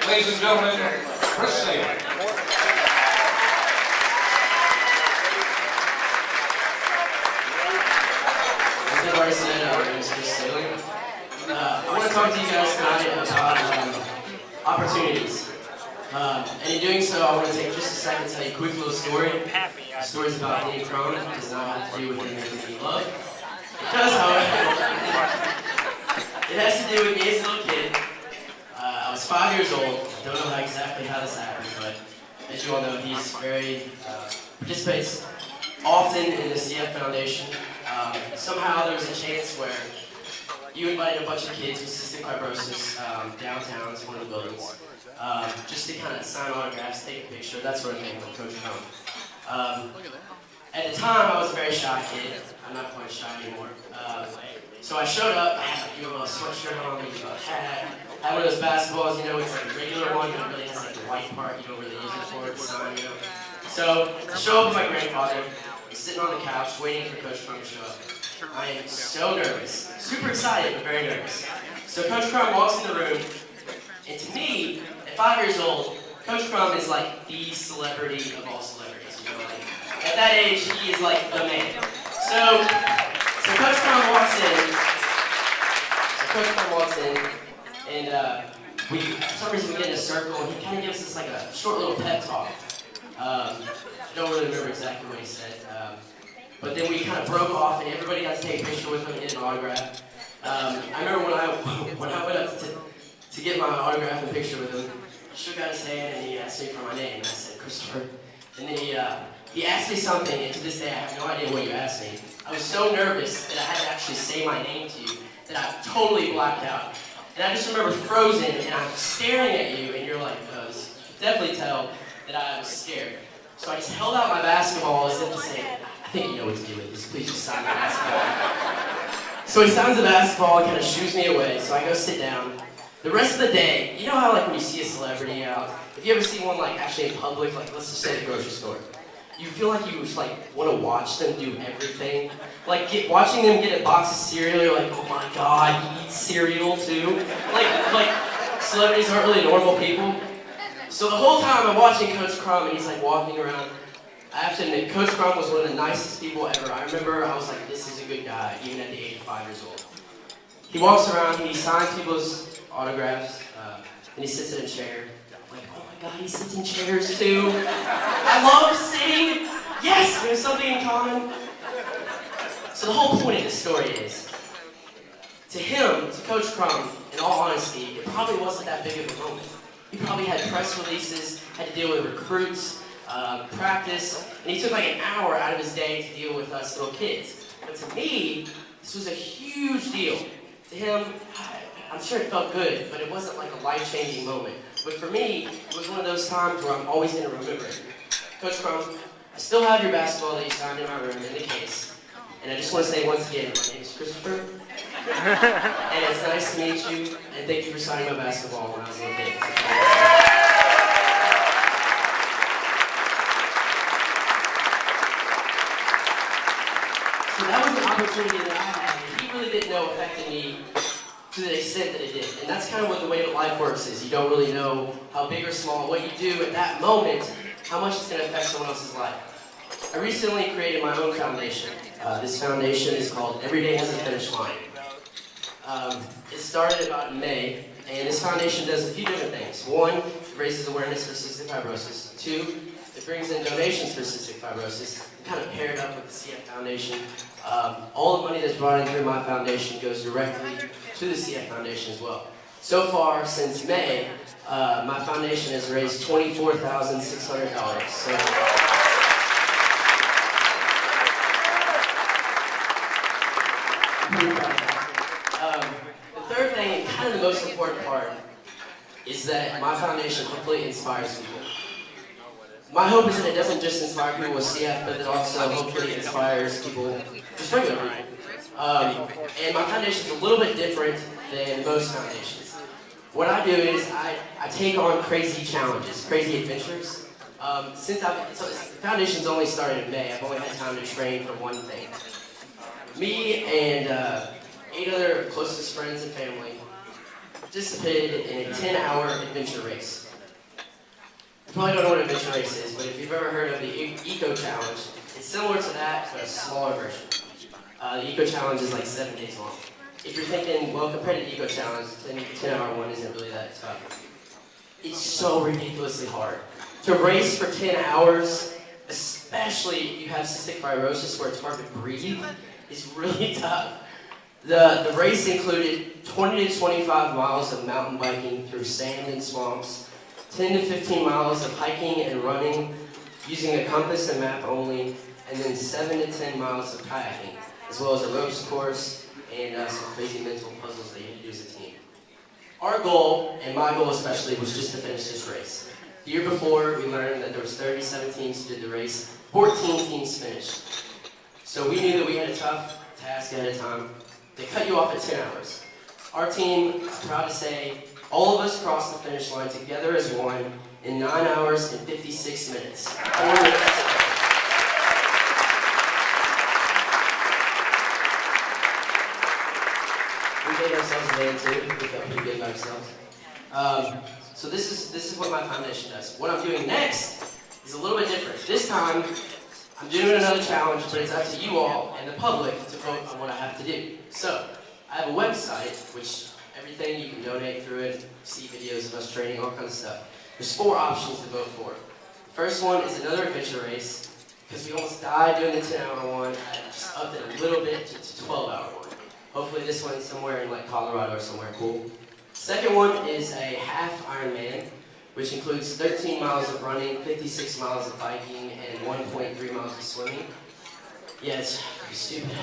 ladies and gentlemen, Chris Saylor. As I've already said, my name is Chris Saylor. I want to talk to you guys tonight about opportunities. And in doing so, I want to take just a second to tell you a quick little story. The story's about Danny Crone. It does not have to do with anything you love. It does, however. It has to do with me as a little kid. I was 5 years old. Don't know exactly how this happened, but as you all know, he's participates often in the CF Foundation. Somehow there was a chance where you invited a bunch of kids with cystic fibrosis downtown to one of the buildings, just to kind of sign autographs, take a picture, that sort of thing with Coach Crone. At the time, I was a very shy kid. I'm not quite shy anymore. So I showed up, I had like, a sweatshirt on, maybe a hat. I had one of those basketballs, you know, it's like a regular one, but it really has like the white part, you don't really use it for it, the sign, you know. So I show up with my grandfather, I'm sitting on the couch waiting for Coach Crone to show up. I am so nervous, super excited, but very nervous. So Coach Crone walks in the room, and to me, at 5 years old, Coach Crone is like the celebrity of all celebrities, you know, like, at that age, he is like the man. So Coach Crone walks in, and we, for some reason, we get in a circle, and he kind of gives us like a short little pep talk. Don't really remember exactly what he said, but then we kind of broke off, and everybody got to take a picture with him and get an autograph. I remember when I went up to get my autograph and picture with him, I shook out his hand, and he asked me for my name, and I said, Christopher. And then he asked me something, and to this day, I have no idea what you asked me. I was so nervous that I had to actually say my name to you that I totally blacked out. And I just remember frozen, and I'm staring at you, and you're like, you could definitely tell that I was scared. So I just held out my basketball as if to say, I think you know what to do with this, please just sign my basketball. So he signs the basketball and kind of shoos me away, so I go sit down. The rest of the day, you know how like when you see a celebrity out, if you ever see one like actually in public, like let's just say at the grocery store, you feel like you just like want to watch them do everything. Like watching them get a box of cereal, you're like, oh my god, he eats cereal too. Like celebrities aren't really normal people. So the whole time I'm watching Coach Crone and he's like walking around. I have to admit, Coach Crone was one of the nicest people ever. I remember I was like, this is a good guy, even at the age of 5 years old. He walks around, he signs people's autographs, and he sits in a chair. Like, oh my god, he sits in chairs too. I love sitting. Yes, there's something in common. So the whole point of this story is, to him, to Coach Crone, in all honesty, it probably wasn't that big of a moment. He probably had press releases, had to deal with recruits, practice, and he took like an hour out of his day to deal with us little kids. But to me, this was a huge deal. To him, I'm sure it felt good, but it wasn't like a life-changing moment. But for me, it was one of those times where I'm always going to remember it. Coach Crone, I still have your basketball that you signed in my room in the case. And I just want to say once again, my name is Christopher. And it's nice to meet you, and thank you for signing my basketball when I was a little kid. So that was an opportunity that I had, and he really didn't know affected me to the extent that it did. And that's kind of what the way that life works is. You don't really know how big or small, what you do at that moment, how much it's going to affect someone else's life. I recently created my own foundation. This foundation is called Every Day Has a Finish Line. It started about in May, and this foundation does a few different things. One, it raises awareness for cystic fibrosis. Two, it brings in donations for cystic fibrosis, kind of paired up with the CF Foundation. All the money that's brought in through my foundation goes directly to the CF Foundation as well. So far, since May, my foundation has raised $24,600. So, the third thing, and kind of the most important part, is that my foundation hopefully inspires people. My hope is that it doesn't just inspire people with CF, but it also hopefully inspires people, just regular people. And my foundation is a little bit different than most foundations. What I do is I take on crazy challenges, crazy adventures. Since the foundation's only started in May, I've only had time to train for one thing. Me and 8 other closest friends and family participated in a 10-hour adventure race. You probably don't know what an adventure race is, but if you've ever heard of the Eco Challenge, it's similar to that, but a smaller version. The Eco Challenge is like 7 days long. If you're thinking, well, compared to the Eco Challenge, the 10-hour one isn't really that tough. It's so ridiculously hard. To race for 10 hours, especially if you have cystic fibrosis where it's hard to breathe, is really tough. The race included 20 to 25 miles of mountain biking through sand and swamps, 10 to 15 miles of hiking and running using a compass and map only, and then 7 to 10 miles of kayaking, as well as a ropes course and some crazy mental puzzles that you had to do as a team. Our goal, and my goal especially, was just to finish this race. The year before, we learned that there was 37 teams who did the race, 14 teams finished. So we knew that we had a tough task ahead of time. They cut you off at 10 hours. Our team, I'm proud to say, all of us crossed the finish line together as one in 9 hours and 56 minutes. We gave ourselves a band too. We felt pretty good about ourselves. So this is what my foundation does. What I'm doing next is a little bit different. This time, I'm doing another challenge, but it's up to you all and the public to vote on what I have to do. So, I have a website, which everything you can donate through it, see videos of us training, all kinds of stuff. There's 4 options to vote for. The first one is another adventure race, because we almost died doing the 10-hour one. I just upped it a little bit to 12-hour one. Hopefully this one's somewhere in like Colorado or somewhere cool. Second one is a half Ironman, which includes 13 miles of running, 56 miles of biking, and 1.3 miles of swimming. Yeah, it's pretty stupid.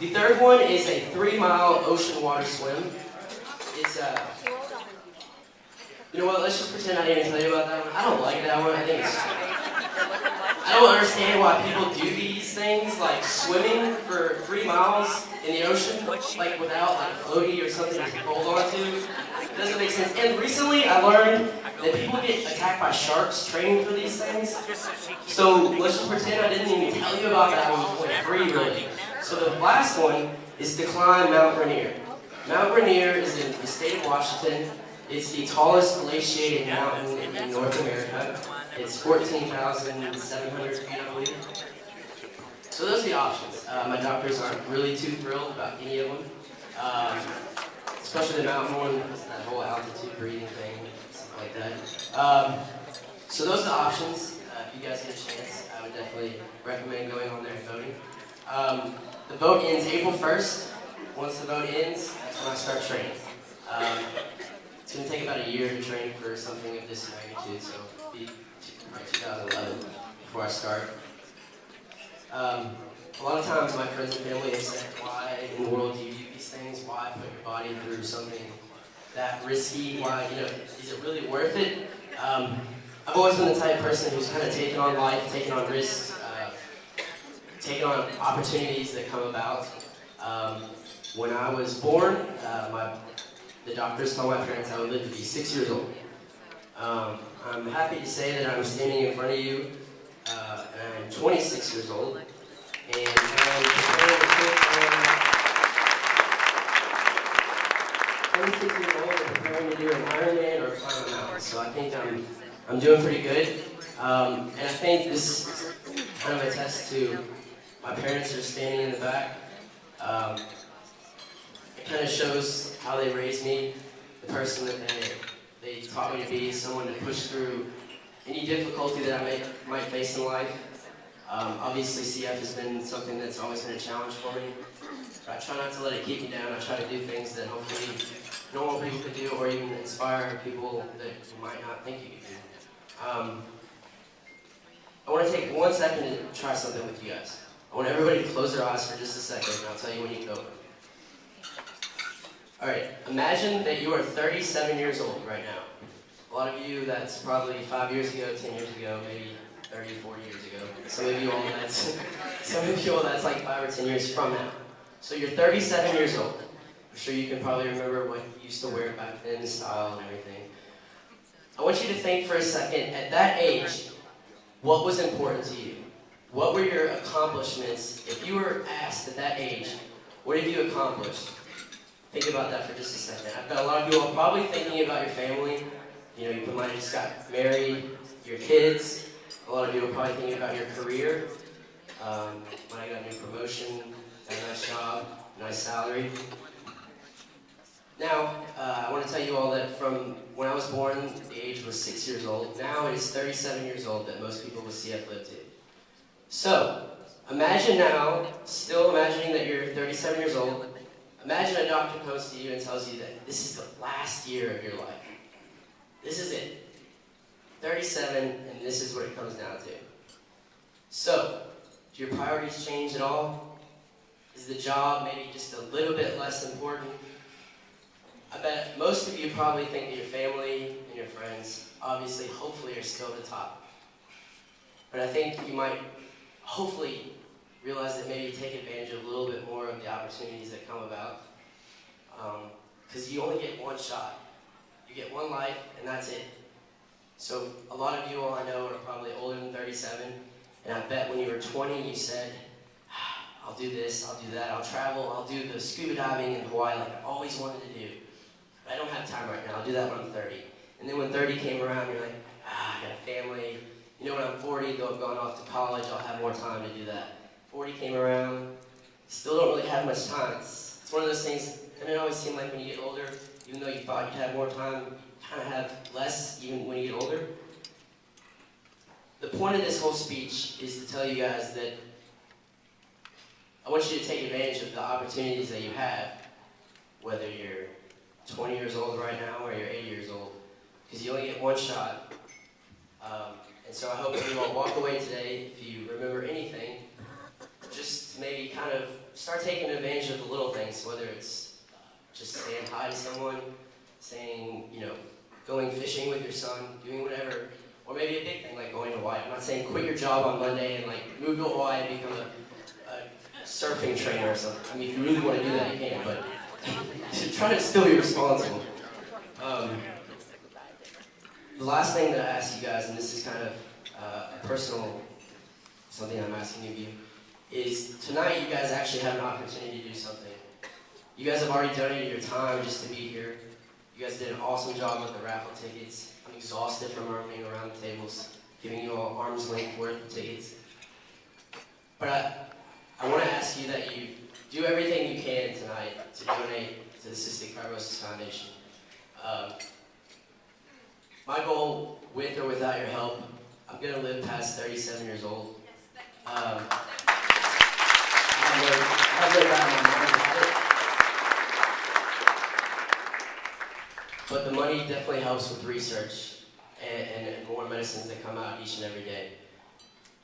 The third one is a 3-mile ocean water swim. It's you know what, let's just pretend I didn't tell you about that one. I don't like that one. I don't understand why people do these things, like swimming for 3 miles in the ocean, like without like a floaty or something to hold on to. It doesn't make sense. And recently I learned that people get attacked by sharks training for these things. So let's just pretend I didn't even tell you about that one. It's free, really. So the last one is to climb Mount Rainier. Mount Rainier is in the state of Washington. It's the tallest glaciated mountain in North America. It's 14,700 feet, I believe. So those are the options. My doctors aren't really too thrilled about any of them. Especially the mountain one, that whole altitude breathing thing, stuff like that. So those are the options. If you guys get a chance, I would definitely recommend going on there and voting. The vote ends April 1st. Once the vote ends, that's when I start training. It's going to take about a year to train for something of this magnitude, so it'll be 2011 before I start. A lot of times my friends and family have said, why in the world do you do these things? Why put your body through something that risky? Why, is it really worth it? I've always been the type of person who's kind of taken on life, taken on risks, taken on opportunities that come about. When I was born, the doctors told my parents I would live to be 6 years old. I'm happy to say that I'm standing in front of you, and I'm 26 years old, and I'm preparing to do an Ironman or climb a mountain, so I think I'm doing pretty good. And I think this is kind of a test to my parents are standing in the back. It kind of shows how they raised me, the person that they taught me to be, someone to push through any difficulty that I might face in life. Obviously CF has been something that's always been a challenge for me. But I try not to let it keep me down. I try to do things that hopefully normal people could do, or even inspire people that you might not think you could do. I want to take 1 second to try something with you guys. I want everybody to close their eyes for just a second, and I'll tell you when you can open. Alright, imagine that you are 37 years old right now. A lot of you, that's probably 5 years ago, 10 years ago, maybe 30, 40 years ago. Some of you all, that's like 5 or 10 years from now. So you're 37 years old. I'm sure you can probably remember what you used to wear back then, the style and everything. I want you to think for a second, at that age, what was important to you? What were your accomplishments? If you were asked at that age, what have you accomplished? think about that for just a second. I bet a lot of you are probably thinking about your family. You know, you might have just got married, your kids. A lot of you are probably thinking about your career. When I got a new promotion, got a nice job, nice salary. Now, I want to tell you all that from when I was born, the age was 6 years old. Now it is 37 years old that most people with CF live to. So, imagine now, still imagining that you're 37 years old, imagine a doctor comes to you and tells you that this is the last year of your life. This is it. 37, and this is what it comes down to. So, do your priorities change at all? Is the job maybe just a little bit less important? I bet most of you probably think that your family and your friends, obviously, hopefully, are still at the top. But I think you might, hopefully, realize that maybe you take advantage of a little bit more of the opportunities that come about. Because you only get one shot. You get one life, and that's it. So a lot of you all I know are probably older than 37, and I bet when you were 20, you said, I'll do this, I'll do that, I'll travel, I'll do the scuba diving in Hawaii like I always wanted to do. But I don't have time right now, I'll do that when I'm 30. And then when 30 came around, you're like, I got a family. You know, when I'm 40, though I've gone off to college, I'll have more time to do that. 40 came around, still don't really have much time. It's one of those things, and it always seems like when you get older, even though you thought you'd have more time, you kind of have less even when you get older. The point of this whole speech is to tell you guys that I want you to take advantage of the opportunities that you have, whether you're 20 years old right now or you're 80 years old, because you only get one shot. And so I hope that you all walk away today, if you remember anything, just maybe kind of start taking advantage of the little things, whether it's just saying hi to someone, saying, you know, going fishing with your son, doing whatever, or maybe a big thing like going to Hawaii. I'm not saying quit your job on Monday and like move to Hawaii and become a surfing trainer or something. I mean, if you really want to do that, you can, but try to still be responsible. The last thing that I ask you guys, and this is kind of a personal, something I'm asking of you, is tonight you guys actually have an opportunity to do something. You guys have already donated your time just to be here. You guys did an awesome job with the raffle tickets. I'm exhausted from running around the tables, giving you all arm's length worth of tickets. But I want to ask you that you do everything you can tonight to donate to the Cystic Fibrosis Foundation. My goal, with or without your help, I'm going to live past 37 years old. I've lived out my mind about it. But the money definitely helps with research and more medicines that come out each and every day.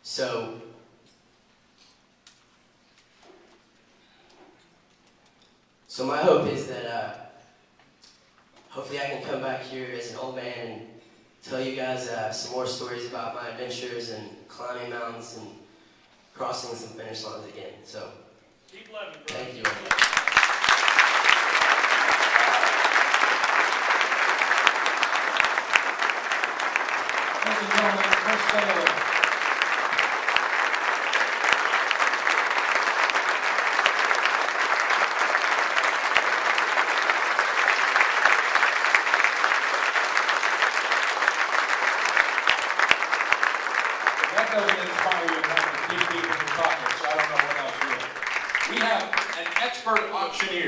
So my hope is that hopefully I can come back here as an old man and tell you guys some more stories about my adventures and climbing mountains and crossing some finish lines again. So, keep living, bro. Thank you. Ladies and gentlemen, first day that doesn't inspire you enough to keep people from talking, so I don't know what else will. We have an expert auctioneer.